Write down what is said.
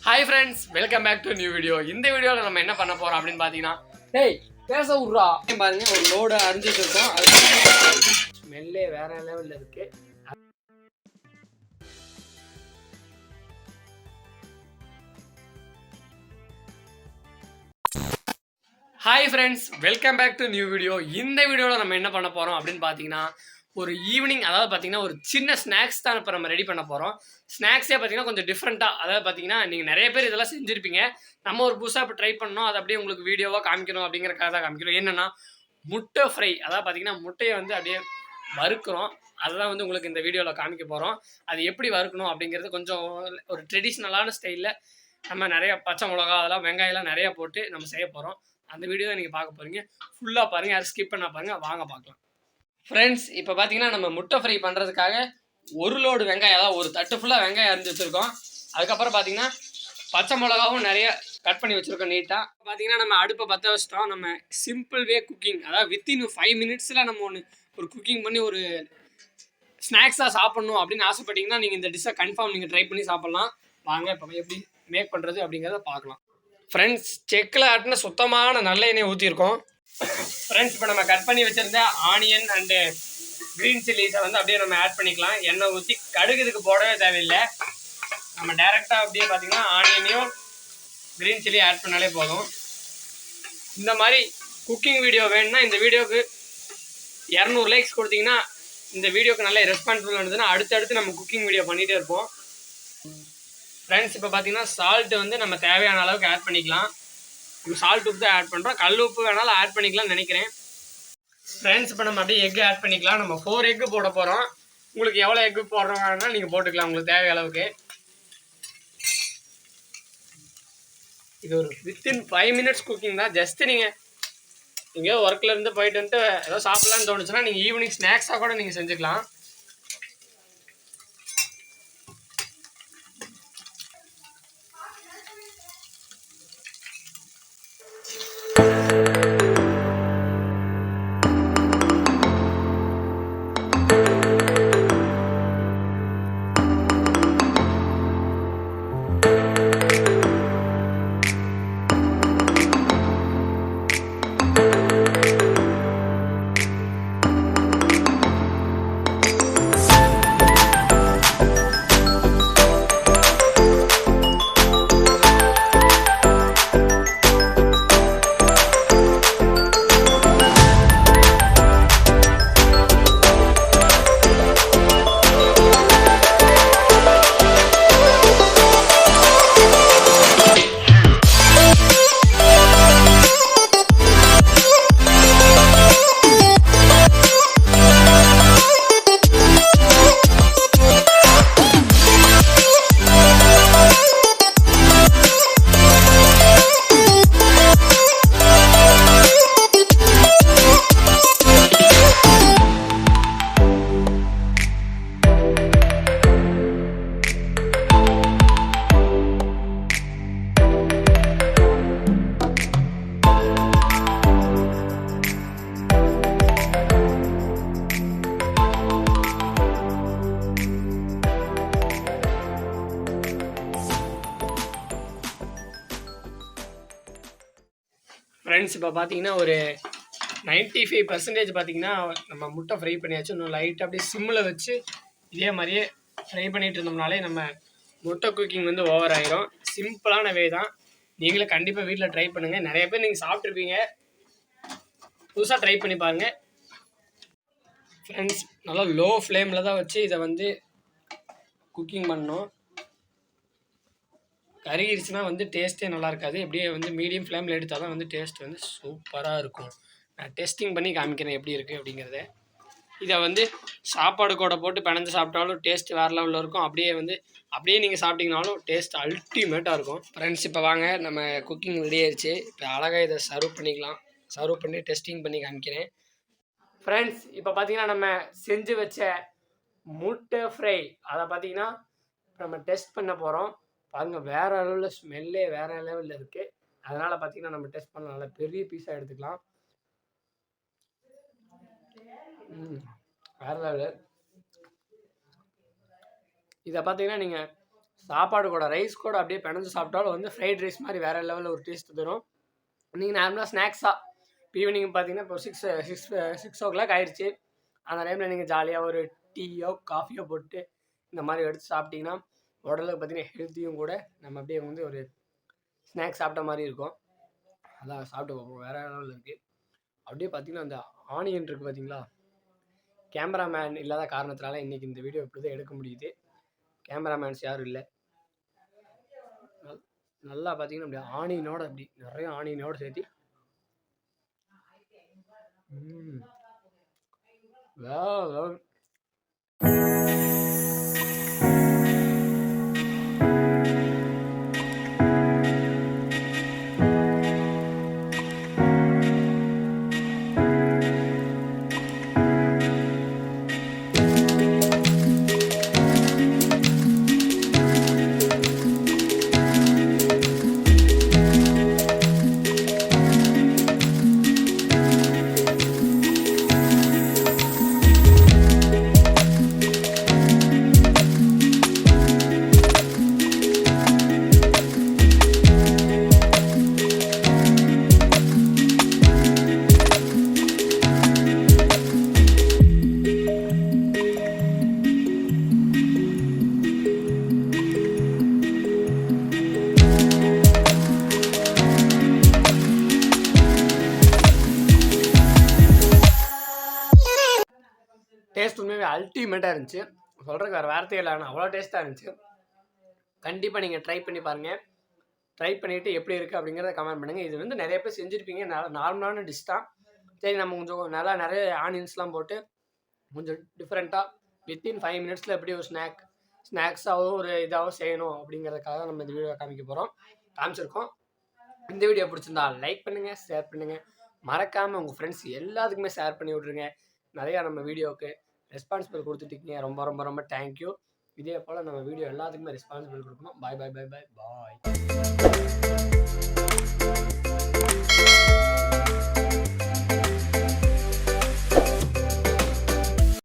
Hi friends, welcome back to new video. இந்த வீடியோவில் நம்ம என்ன பண்ண போகிறோம் அப்படின்னு பார்த்தீங்கன்னா, டேய் பேச விட்றா பாருங்க. ஒரு லோடு அரிஞ்சிட்டு இருக்கோம். அது ஸ்மெல்லே வேற லெவலில் இருக்கு. Hi friends, welcome back to new video. இந்த வீடியோவில் நம்ம என்ன பண்ண போகிறோம் அப்படின்னு பார்த்தீங்கன்னா, ஒரு ஈவினிங், அதாவது பார்த்தீங்கன்னா ஒரு சின்ன ஸ்நாக்ஸ் தான் இப்போ நம்ம ரெடி பண்ண போகிறோம். ஸ்நாக்ஸே பார்த்தீங்கன்னா கொஞ்சம் டிஃப்ரெண்ட்டாக, அதாவது பார்த்தீங்கன்னா நீங்கள் நிறைய பேர் இதெல்லாம் செஞ்சுருப்பீங்க. நம்ம ஒரு புதுசாக இப்போ ட்ரை பண்ணோம், அதை அப்படியே உங்களுக்கு வீடியோவாக காமிக்கணும் அப்படிங்கிறக்காக தான் காமிக்கிறோம். என்னென்னா முட்டை ஃப்ரை, அதாவது பார்த்தீங்கன்னா முட்டையை வந்து அப்படியே வறுக்கிறோம். அதுதான் வந்து உங்களுக்கு இந்த வீடியோவில் காமிக்க போகிறோம். அது எப்படி வறுக்கணும் அப்படிங்கிறது கொஞ்சம் ஒரு ட்ரெடிஷ்னலான ஸ்டைலில் நம்ம நிறைய பச்சை மிளகா, அதெல்லாம் வெங்காயம்லாம் நிறையா போட்டு நம்ம செய்ய போகிறோம். அந்த வீடியோ தான் நீங்கள் பார்க்க போகிறீங்க. ஃபுல்லாக பாருங்கள், யாரும் ஸ்கிப் பண்ண பாருங்கள். வாங்க பார்க்கலாம். ஃப்ரெண்ட்ஸ், இப்போ பார்த்தீங்கன்னா நம்ம முட்டை ஃப்ரை பண்ணுறதுக்காக ஒரு லோடு வெங்காயம், அதாவது ஒரு தட்டு ஃபுல்லாக வெங்காயம் அரிஞ்சு வச்சுருக்கோம். அதுக்கப்புறம் பார்த்தீங்கன்னா பச்சை மிளகாவும் நிறைய கட் பண்ணி வச்சுருக்கோம் நீட்டாக. பார்த்தீங்கன்னா நம்ம அடுப்பை பற்ற வச்சிட்டோம். நம்ம சிம்பிள் வே குக்கிங், அதாவது வித்தின் 5 மினிட்ஸில் நம்ம ஒரு குக்கிங் பண்ணி ஒரு ஸ்நாக்ஸாக சாப்பிட்ணும் அப்படின்னு ஆசைப்பட்டீங்கன்னா நீங்கள் இந்த டிஷ்ஷை கன்ஃபார்ம் நீங்கள் ட்ரை பண்ணி சாப்பிட்லாம். வாங்க இப்போ எப்படி மேக் பண்ணுறது அப்படிங்கிறத பார்க்கலாம். ஃப்ரெண்ட்ஸ், செக்கில் ஆட்டின சுத்தமான நல்ல எண்ணெய் ஊற்றிருக்கோம். ஃப்ரெண்ட்ஸ், இப்போ நம்ம கட் பண்ணி வச்சுருந்த ஆனியன் அண்டு க்ரீன் சில்லிஸை வந்து அப்படியே நம்ம ஆட் பண்ணிக்கலாம். எண்ணெய் ஊற்றி கடுகு இதுக்கு போடவே தேவையில்லை. நம்ம டைரெக்டாக அப்படியே பார்த்திங்கன்னா ஆனியனையும் க்ரீன் சில்லி ஆட் பண்ணாலே போதும். இந்த மாதிரி குக்கிங் வீடியோ வேணும்னா இந்த வீடியோவுக்கு 200 லைக்ஸ் கொடுத்தீங்கன்னா இந்த வீடியோக்கு நல்ல ரெஸ்பான்சிபிள் இருந்ததுன்னா அடுத்தடுத்து நம்ம குக்கிங் வீடியோ பண்ணிகிட்டே இருப்போம். ஃப்ரெண்ட்ஸ், இப்போ பார்த்தீங்கன்னா சால்ட்டு வந்து நம்ம தேவையான அளவுக்கு ஆட் பண்ணிக்கலாம். நம்ம சால்ட் உப்பு தான் ஆட் பண்ணுறோம். கல் உப்பு வேணாலும் ஆட் பண்ணிக்கலாம்னு நினைக்கிறேன். ஃப்ரெண்ட்ஸ், இப்போ நம்ம அப்படியே எக்கு ஆட் பண்ணிக்கலாம். நம்ம 4 எக்கு போட போகிறோம். உங்களுக்கு எவ்வளோ எக்கு போடுறோம்னா நீங்கள் போட்டுக்கலாம் உங்களுக்கு தேவை அளவுக்கு. இது ஒரு வித்தின் 5 மினிட்ஸ் குக்கிங் தான். ஜஸ்ட்டு நீங்கள் எங்கேயோ ஒர்க்கில் இருந்து போயிட்டு வந்துட்டு ஏதோ சாப்பிட்லான்னு தோணுச்சுன்னா நீங்கள் ஈவினிங் ஸ்நாக்ஸாக கூட நீங்கள் செஞ்சுக்கலாம். ஃப்ரெண்ட்ஸ், இப்போ பார்த்தீங்கன்னா ஒரு 95% பார்த்தீங்கன்னா நம்ம முட்டை ஃப்ரை பண்ணியாச்சு. இன்னும் லைட்டாக அப்படியே சிம்மில் வச்சு இதே மாதிரியே ஃப்ரை பண்ணிகிட்டு இருந்தோம்னாலே நம்ம முட்டை குக்கிங் வந்து ஓவர் ஆயிரும். சிம்பிளான வே தான். நீங்களும் கண்டிப்பாக வீட்டில் ட்ரை பண்ணுங்கள். நிறைய பேர் நீங்கள் சாப்பிட்ருப்பீங்க, புதுசாக ட்ரை பண்ணி பாருங்கள். ஃப்ரெண்ட்ஸ், நல்லா லோ ஃப்ளேமில் தான் வச்சு இதை வந்து குக்கிங் பண்ணணும். கருகிருச்சுன்னா வந்து டேஸ்ட்டே நல்லா இருக்காது. எப்படியே வந்து மீடியம் ஃப்ளேமில் எடுத்தால் தான் வந்து டேஸ்ட் வந்து சூப்பராக இருக்கும். நான் டெஸ்டிங் பண்ணி காமிக்கிறேன் எப்படி இருக்குது அப்படிங்கிறத. இதை வந்து சாப்பாடு கூட போட்டு பிணைஞ்சு சாப்பிட்டாலும் டேஸ்ட் வேறு லெவலில் இருக்கும். அப்படியே நீங்கள் சாப்பிட்டீங்கனாலும் டேஸ்ட் அல்டிமேட்டாக இருக்கும். ஃப்ரெண்ட்ஸ், இப்போ வாங்க நம்ம குக்கிங் ரெடி ஆயிடுச்சு. இப்போ அழகாக இதை சர்வ் பண்ணிக்கலாம். சர்வ் பண்ணி டெஸ்டிங் பண்ணி காமிக்கிறேன். ஃப்ரெண்ட்ஸ், இப்போ பார்த்தீங்கன்னா நம்ம செஞ்சு வச்ச முட்டை ஃப்ரை அதை பார்த்தீங்கன்னா நம்ம டெஸ்ட் பண்ண போகிறோம். பாருங்கள், வேறு லெவலில் ஸ்மெல்லே வேறு லெவலில் இருக்குது. அதனால் பார்த்தீங்கன்னா நம்ம டெஸ்ட் பண்ண நல்லா பெரிய பீஸாக எடுத்துக்கலாம். வேறு லெவலு. இதை பார்த்தீங்கன்னா நீங்கள் சாப்பாடு கூட ரைஸ் கூட அப்படியே பிணைஞ்சு சாப்பிட்டாலும் வந்து ஃப்ரைட் ரைஸ் மாதிரி வேறு லெவலில் ஒரு டேஸ்ட் தரும். நீங்கள் நார்மலாக ஸ்நாக்ஸாக இப்போ ஈவினிங் பார்த்தீங்கன்னா இப்போ 6 ஆயிடுச்சு. அந்த டைமில் நீங்கள் ஜாலியாக ஒரு டீயோ காஃபியோ போட்டு இந்த மாதிரி எடுத்து சாப்பிட்டிங்கன்னா உடலுக்கு பார்த்தீங்கன்னா ஹெல்த்தியும் கூட. நம்ம அப்படியே வந்து ஒரு ஸ்நாக்ஸ் சாப்பிட்ட மாதிரி இருக்கும். அதான் சாப்பிட்டு பார்ப்போம், வேறு லெவலில் இருக்குது. அப்படியே பார்த்தீங்கன்னா அந்த ஆனியன் இருக்குது பார்த்தீங்களா, கேமராமேன் இல்லாத காரணத்தினால இன்றைக்கி இந்த வீடியோ இப்படி தான் எடுக்க முடியுது. கேமராமேன்ஸ் யாரும் இல்லை. நல்லா பார்த்தீங்கன்னா அப்படி ஆனியனோட அப்படி நிறைய ஆனியனோடு சேர்த்து வேற டேஸ்ட் உண்மையாகவே அல்டிமேட்டாக இருந்துச்சு. சொல்கிறதுக்கு வேறு வார்த்தையே இல்லை, ஆனால் அவ்வளோ டேஸ்ட்டாக இருந்துச்சு. கண்டிப்பாக நீங்கள் ட்ரை பண்ணி பாருங்கள். ட்ரை பண்ணிவிட்டு எப்படி இருக்குது அப்படிங்கிறத கமெண்ட் பண்ணுங்கள். இது வந்து நிறைய பேர் செஞ்சுருப்பீங்க, நார்மலான டிஷ் தான். சரி, நம்ம கொஞ்சம் நிறைய ஆனியன்ஸ்லாம் போட்டு கொஞ்சம் டிஃப்ரெண்ட்டாக வித்தின் 5 மினிட்ஸில் எப்படி ஒரு ஸ்நாக்ஸாகவும் ஒரு இதாகவும் செய்யணும் அப்படிங்கிறதுக்காக நம்ம இந்த வீடியோ காமிச்சிருக்கோம். இந்த வீடியோ பிடிச்சிருந்தா லைக் பண்ணுங்கள், ஷேர் பண்ணுங்கள். மறக்காமல் உங்கள் ஃப்ரெண்ட்ஸ் எல்லாத்துக்குமே ஷேர் பண்ணி விட்ருங்க. நிறையா நம்ம வீடியோவுக்கு ரெஸ்பான்சிபிள் கொடுத்துட்டீங்க. ரொம்ப ரொம்ப ரொம்ப தேங்க்யூ. இதே போல் நம்ம வீடியோ எல்லாத்துக்குமே ரெஸ்பான்சிபிள் கொடுக்கணும். பாய் பாய் பாய் பாய் பாய்.